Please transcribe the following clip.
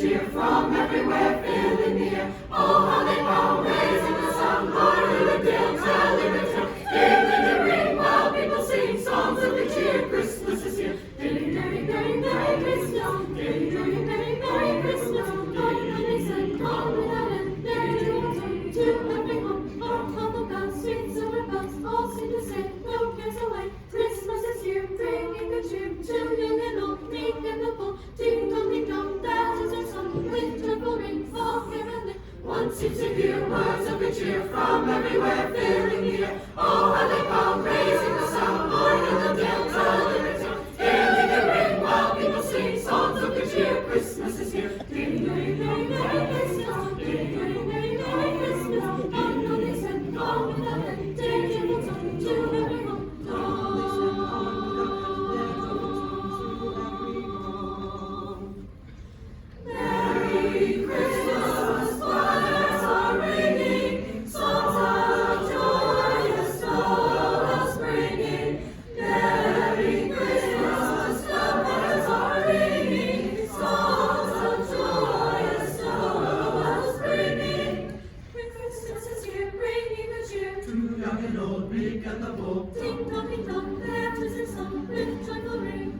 cheer from everywhere, filling the air. Oh, how they bow, raising the sound, Lord, in the dale, telling the tale. Giving the ring while people sing songs of good cheer. Christmas is here. Merry, merry, merry, merry Christmas. Merry, merry, merry, merry Christmas. Holidays and all without end. Merry autumn to every home. Hark, humble bells, sweet silver bells, all seem to say, no cares away. Christmas is here, bringing good cheer to young and old, meek and noble. Ding dong, ding dong, that is our song. With joyful ring, all heavenly. One seems to hear words of good cheer from everywhere, filling the air. Oh, how they bow, raising the sound, Lord, in the dale, telling the tale. Giving the ring while people sing songs of good cheer. Christmas is here. Merry, merry, merry, merry Christmas. Merry, merry, merry, merry Christmas. Holidays and all without end. Dear little tongue to every home. Merry Christmas, choirs are ringing, songs of joyous bells bringing. Merry Christmas, the bells are ringing, songs of joyous bells bringing. Christmas is here, bringing good cheer To young and old, meek and the bold. Ding dong, that is our song, with joyful ring.